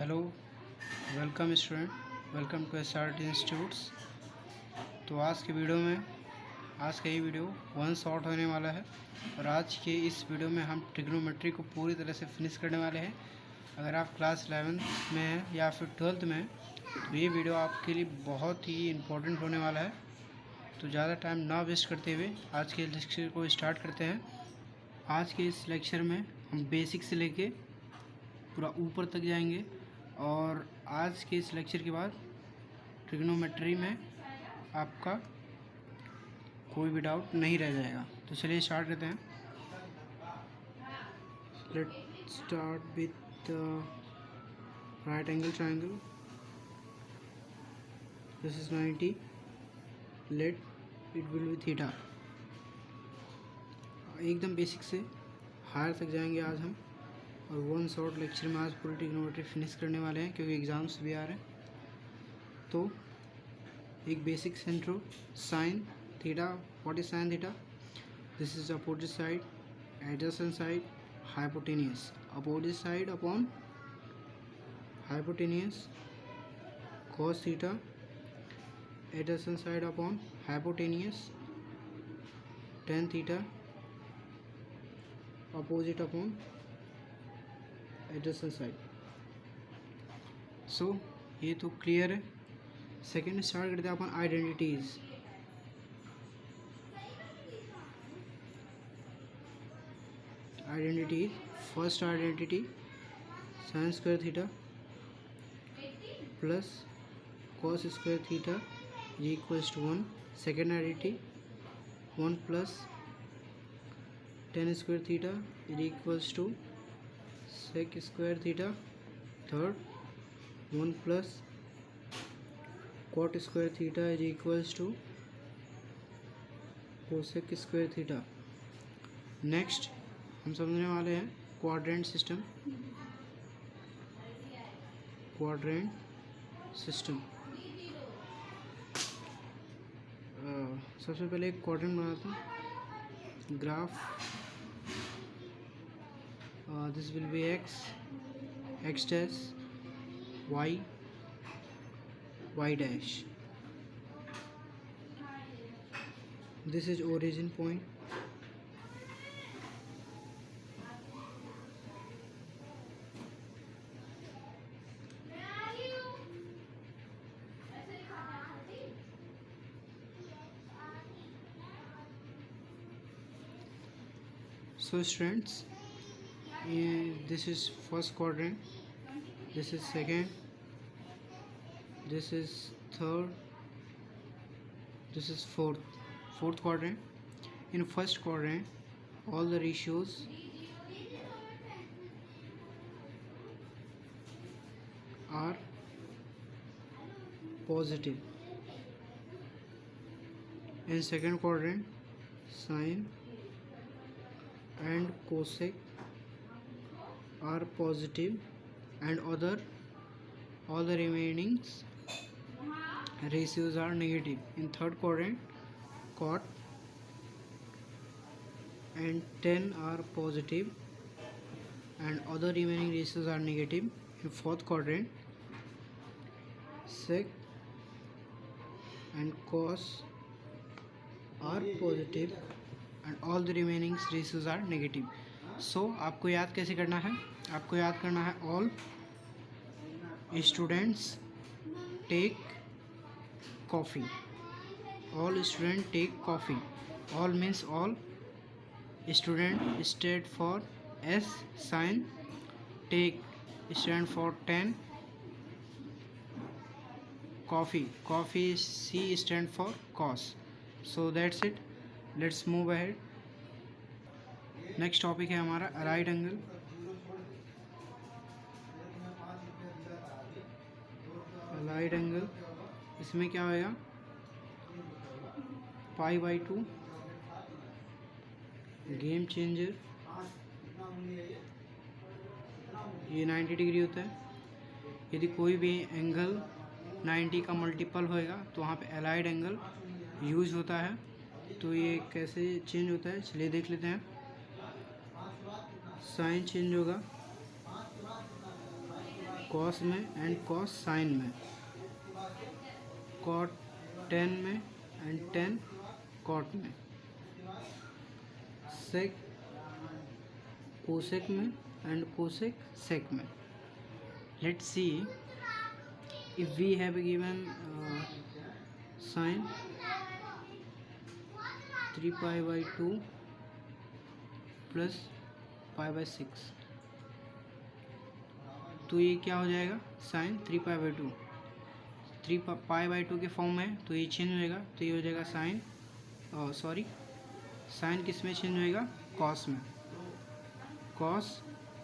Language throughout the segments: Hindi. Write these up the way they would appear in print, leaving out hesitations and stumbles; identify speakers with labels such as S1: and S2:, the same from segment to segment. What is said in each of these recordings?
S1: Hello, welcome student, welcome to SRT institutes. तो आज की वीडियो में आज का ये वीडियो वन शॉट होने वाला है और आज के इस वीडियो में हम ट्रिग्नोमेट्री को पूरी तरह से फिनिश करने वाले हैं। अगर आप क्लास 11th में हैं या फिर 12th में हैं तो ये वीडियो आपके लिए बहुत ही इम्पोर्टेंट होने वाला है। तो ज़्यादा टाइम ना वेस्ट करते हुए आज के लेक्चर को स्टार्ट करते हैं। आज के इस लेक्चर में हम बेसिक से लेके पूरा ऊपर तक जाएंगे और आज के इस लेक्चर के बाद ट्रिग्नोमेट्री में आपका कोई भी डाउट नहीं रह जाएगा। तो चलिए स्टार्ट करते हैं। Let start with right angle triangle. This is 90, let it will be theta. एकदम बेसिक से हायर तक जाएंगे आज हम और वन शॉट लेक्चर में आज पूरी ट्रिग्नोमेट्री फिनिश करने वाले हैं क्योंकि एग्ज़ाम्स भी आ रहे हैं। तो एक बेसिक सेंट्रो sine theta. What is sine theta? This is opposite side, adjacent side, hypotenuse. Opposite side upon hypotenuse cos theta, adjacent side upon hypotenuse tan theta, opposite upon adjacent side. So ये तो क्लियर है। सेकेंड स्टार्ट करते हैं अपन identities. Identities, first identity sine square theta plus cos square theta is equals to 1। Second identity 1 plus tan square theta is equals to sec square theta. Third 1 plus cot square theta is equals to cosec square theta. Next हम समझने वाले हैं क्वाड्रेंट सिस्टम। क्वाड्रेंट सिस्टम सबसे पहले एक क्वाड्रेंट बनाता हूँ। Graph this will be x dash, y dash. This is origin point. So students, this is first quadrant, this is second, this is third, this is fourth quadrant. In first quadrant all the ratios are positive. In second quadrant sine and cosec are positive and all the remaining ratios are negative. In third quadrant cot and tan are positive and other remaining ratios are negative. In fourth quadrant sec and cos are positive and all the remaining ratios are negative. So आपको याद कैसे करना है? आपको याद करना है all students take coffee. All student take coffee. All means all student stand for S sine, take stand for tan, coffee C stand for cos. So that's it, let's move ahead. Next topic है हमारा राइट एंगल। राइट एंगल इसमें क्या होगा? π/2 गेम चेंजर, ये 90 डिग्री होता है। यदि कोई भी एंगल 90 का मल्टीपल होएगा तो वहाँ पे अलाइड एंगल यूज होता है। तो ये कैसे चेंज होता है चलिए देख लेते हैं। साइन चेंज होगा कॉस में एंड कॉस साइन में, कॉट टेन में एंड टेन कॉट में, सेक कोसेक में एंड कोसेक सेक में. Let's see if we have given sine 3 pi by 2 plus pi by 6, तो ये क्या हो जाएगा sine 3 pi by 2. 3 pi by 2 के फॉर्म में, तो ये चेंज होएगा, तो ये हो जाएगा साइन साइन किस में चेंज होएगा, कॉस में, cos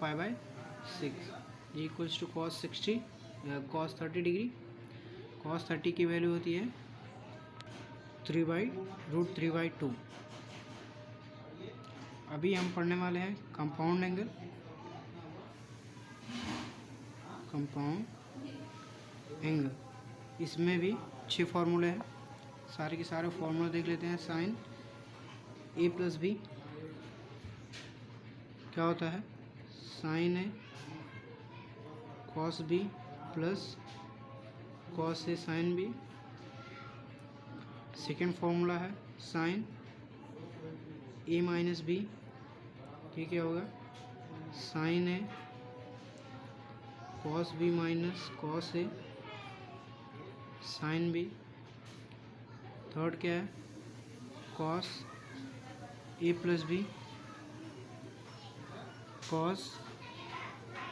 S1: pi by 6 equals to cos 60 या कॉस 30 डिग्री. कॉस 30 की वैल्यू होती है 3/√3/2. अभी हम पढ़ने वाले हैं कंपाउंड एंगल. इसमें भी 6 फार्मूले हैं. सारे के सारे फार्मूले देख लेते हैं. साइन ए प्लस बी क्या होता है, साइन ए कॉस बी प्लस कॉस ए साइन बी. सेकेंड फार्मूला है साइन ए माइनस बी, ये क्या होगा, साइन ए कॉस बी माइनस कॉस ए साइन बी. थर्ड क्या है, cos A plus B, cos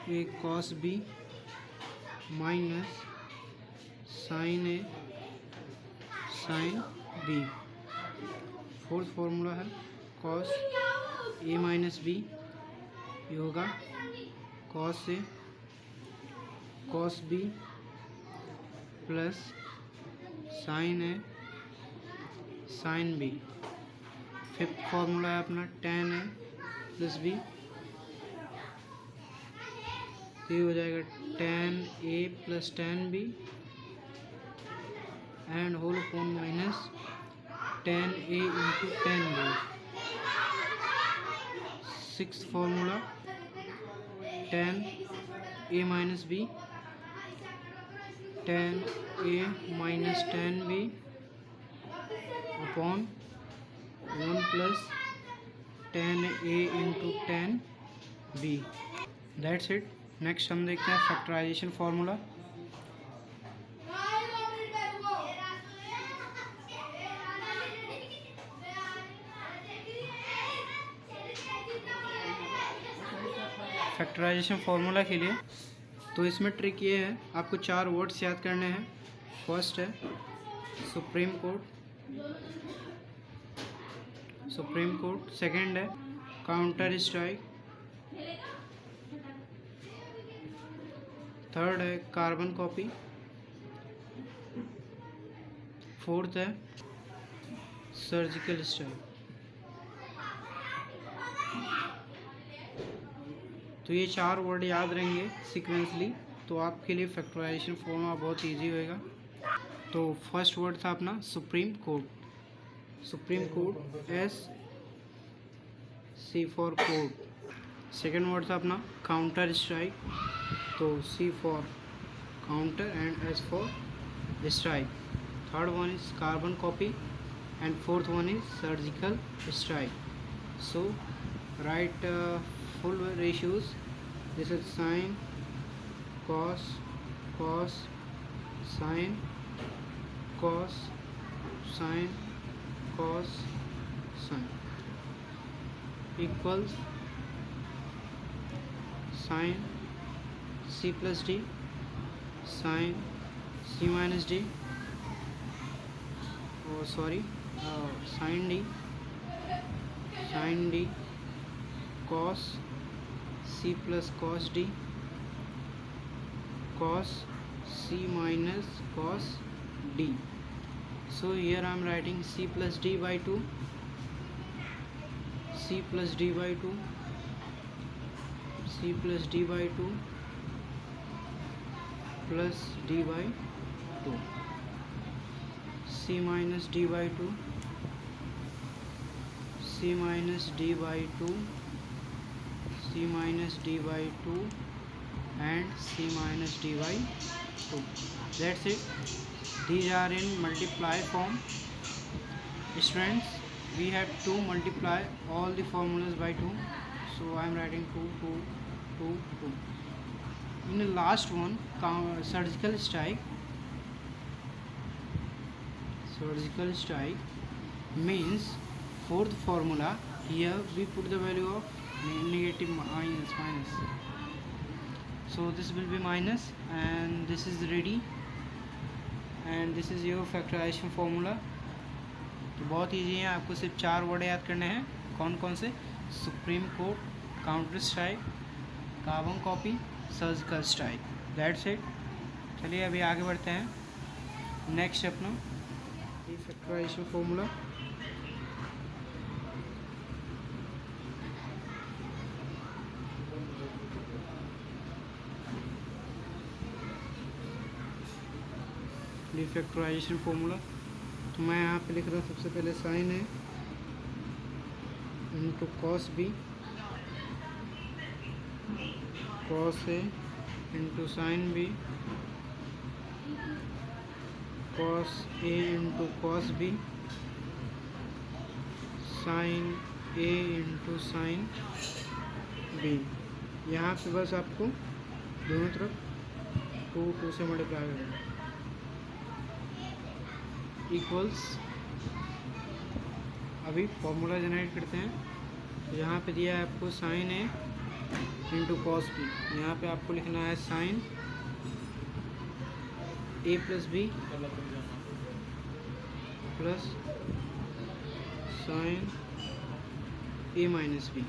S1: A cos B minus sine A sine B. Fourth formula है कॉस ए माइनस बी, ये होगा cos A cos B plus sine A sine B. Fifth formula है अपना टेन ए प्लस बी, ये हो जाएगा tan A plus tan B and whole upon minus tan A into tan B. Six formula tan A minus B, tan A minus tan B upon 1 plus tan A into tan B. That's it. Next हम देखते हैं फैक्टराइजेशन फार्मूला. फैक्टराइजेशन फार्मूला के लिए तो इसमें ट्रिक ये है, आपको 4 वर्ड्स याद करने हैं. फर्स्ट है सुप्रीम कोर्ट, सेकंड है काउंटर स्ट्राइक, थर्ड है कार्बन कॉपी, फोर्थ है सर्जिकल स्ट्राइक. तो ये 4 वर्ड याद रहेंगे सीक्वेंसली, तो आपके लिए फैक्टराइजेशन फॉर्मूला बहुत इजी होएगा. तो फर्स्ट वर्ड था अपना supreme court, S C for court. Second word था अपना काउंटर स्ट्राइक, तो C for counter and S for strike. Third one is carbon copy and fourth one is surgical strike. So right full ratios. This is sine, cos, sine, cos, sine, cos, sine equals sine c plus d, sine c minus d, sine d, cos c plus cos d, cos c minus cos d. So here I am writing c plus d by 2, c plus d by 2, c plus d by 2 plus d by 2, c minus d by 2, c minus d by 2, c minus d by 2 and c minus d by 2. That's it. These are in multiply form. Students, we have to multiply all the formulas by 2, so I am writing 2 2 2 2. In the last one, surgical strike means fourth formula. Here we put the value of negative minus, so this will be minus, and this is ready, and this is your factorization formula. तो बहुत ईजी है, आपको सिर्फ 4 वर्ड याद करने हैं. कौन कौन से? Supreme court, counter strike, carbon copy, surgical strike. That's it. चलिए अभी आगे बढ़ते हैं. नेक्स्ट अपना फैक्टराइजेशन फॉर्मूला. फैक्टराइजेशन फॉर्मूला तो मैं यहाँ पे लिख रहा हूँ. सबसे पहले साइन है into cos B, cos A into sine B, cos A into cos B, sign A into sine B. यहाँ पे बस आपको दोनों तरफ 2 2 से मल्टीप्लाई करना है. इक्वल्स. अभी फॉर्मूला जनरेट करते हैं. तो यहाँ पे दिया है आपको sine A into cos B. यहाँ पे आपको लिखना है sine A plus B plus sine A minus B,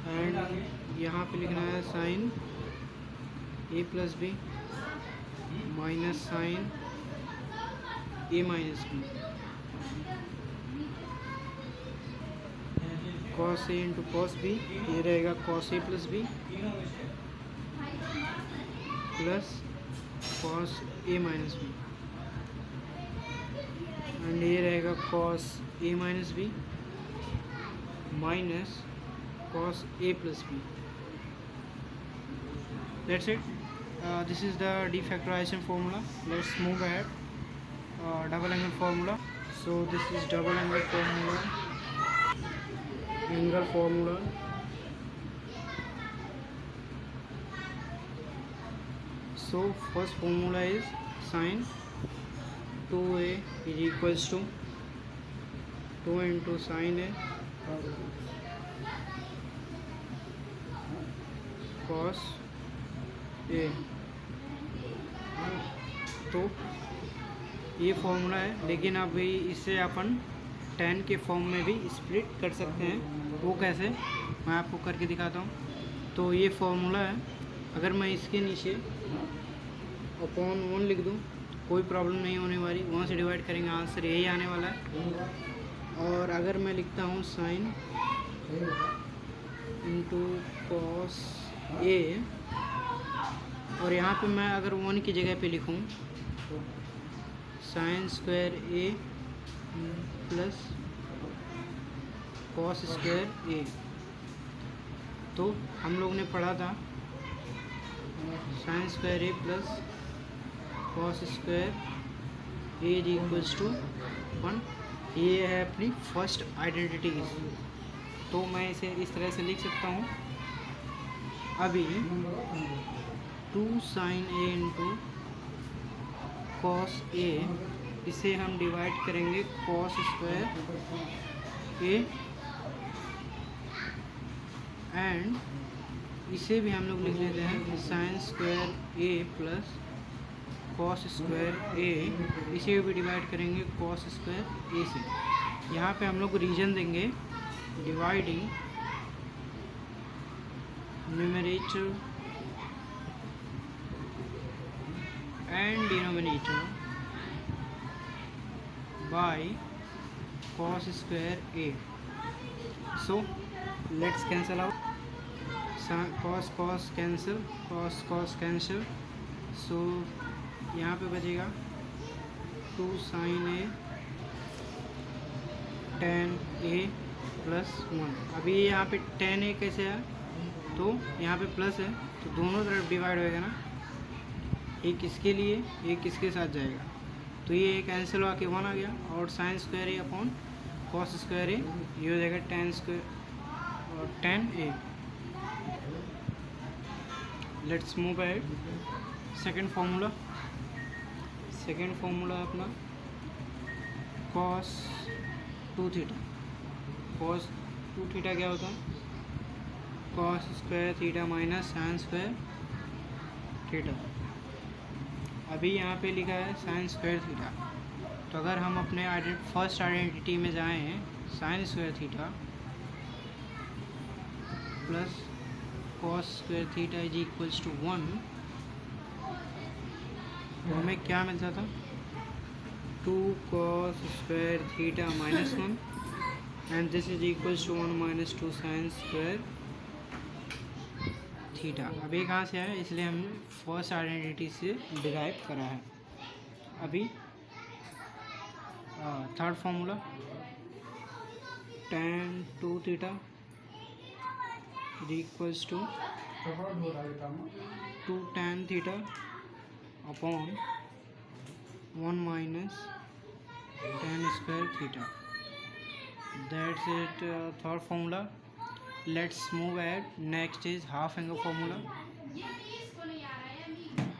S1: and यहाँ पे लिखना है sine A plus B minus sine A minus B, cos A into cos B. ये रहेगा cos A plus B plus cos A minus B, and ये रहेगा cos A minus B minus cos A plus B. That's it. This is the defactorization formula. Let's move ahead. Double angle formula. So this is double angle formula. Angle formula. So first formula is sin 2a is equals to 2 into sin a cos a. तो ये फॉर्मूला है, लेकिन अभी इसे अपन tan के फॉर्म में भी स्प्लिट कर सकते हैं. वो कैसे, मैं आपको करके दिखाता हूँ. तो ये फॉर्मूला है, अगर मैं इसके नीचे अपॉन 1 लिख दूँ कोई प्रॉब्लम नहीं होने वाली. 1 से डिवाइड करेंगे आंसर यही आने वाला है. और अगर मैं लिखता हूँ साइन इंटू कॉस ए, और यहाँ पे मैं अगर 1 की जगह पे लिखूँ sine square A plus cos square A, तो हम लोग ने पढ़ा था sine square A plus cos square A is equals to 1. ये है अपनी फर्स्ट आइडेंटिटी. तो मैं इसे इस तरह से लिख सकता हूँ. अभी 2 sign A into cos A, इसे हम डिवाइड करेंगे कॉस स्क्वायर ए, एंड इसे भी हम लोग लिख लेते हैं sign square A plus cos square ए. इसे भी डिवाइड करेंगे कॉस स्क्वायर ए से. यहाँ पे हम लोग रीजन देंगे dividing numerator and denominator by cos square a. So let's cancel out. cos cancel, cos cancel. So यहाँ पे बचेगा 2 sin a tan a plus 1. अभी यहाँ पे tan a कैसे है, तो यहाँ पे प्लस है तो दोनों तरफ डिवाइड होएगा ना, एक इसके लिए एक इसके साथ जाएगा, तो ये एक कैंसिल होकर 1 आ गया और साइन स्क्वायर ए अपॉन कॉस स्क्वायर ए, ये हो जाएगा tan स्क्वायर और tan A. Let's move ahead. Second formula अपना cos 2 थीटा। cos 2 थीटा क्या होता है? cos square theta minus sine square theta. अभी यहाँ पे लिखा है साइन स्क्वायर थीटा, तो अगर हम अपने फर्स्ट आइडेंटिटी में जाएं, sine square theta plus cos square theta is equals to 1, तो हमें क्या मिलता था? 2 cos square theta minus 1 and this is equals to 1 minus 2 sine square theta. अभी कहाँ से आया? इसलिए हमने फर्स्ट आइडेंटिटी से डिराइव करा है। अभी third formula tan 2 theta is equals to 2 tan theta upon 1 minus tan square theta. That's it, third formula. Let's move ahead. Next is half angle formula.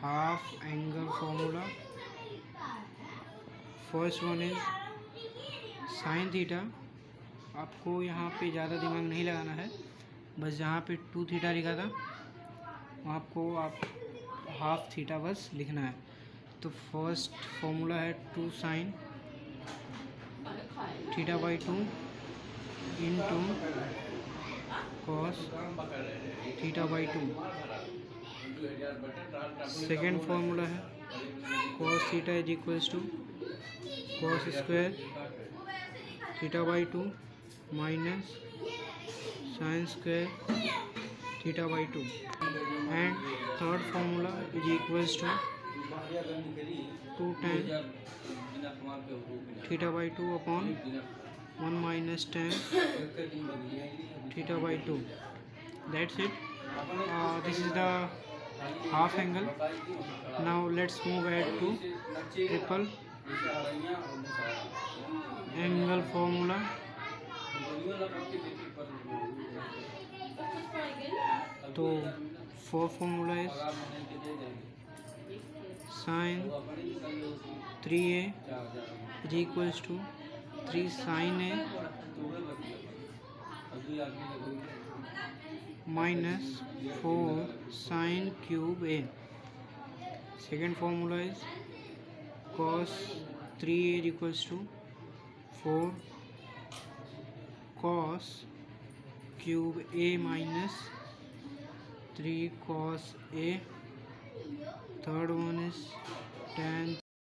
S1: Half angle formula. First one is sin theta. आपको यहाँ पे ज़्यादा दिमाग नहीं लगाना है, बस जहाँ पे 2 थीटा लिखा था वहाँ आपको हाफ थीटा बस लिखना है। तो फर्स्ट फॉर्मूला है 2 sine theta by 2 into cos theta by 2। Second formula है cos theta is equals to cos square theta by 2 minus sine square theta by 2 and third formula is equals to 2 tan theta by 2 upon 1 minus tan theta by 2. That's it. This is the half angle. Now let's move ahead to triple angle formula. तो fourth formula is sin 3a is equals to 3 sin a minus 4 sin cube a. Second formula is cos 3a is equals to 4 cos cube a minus 3 cos a. Third one is tan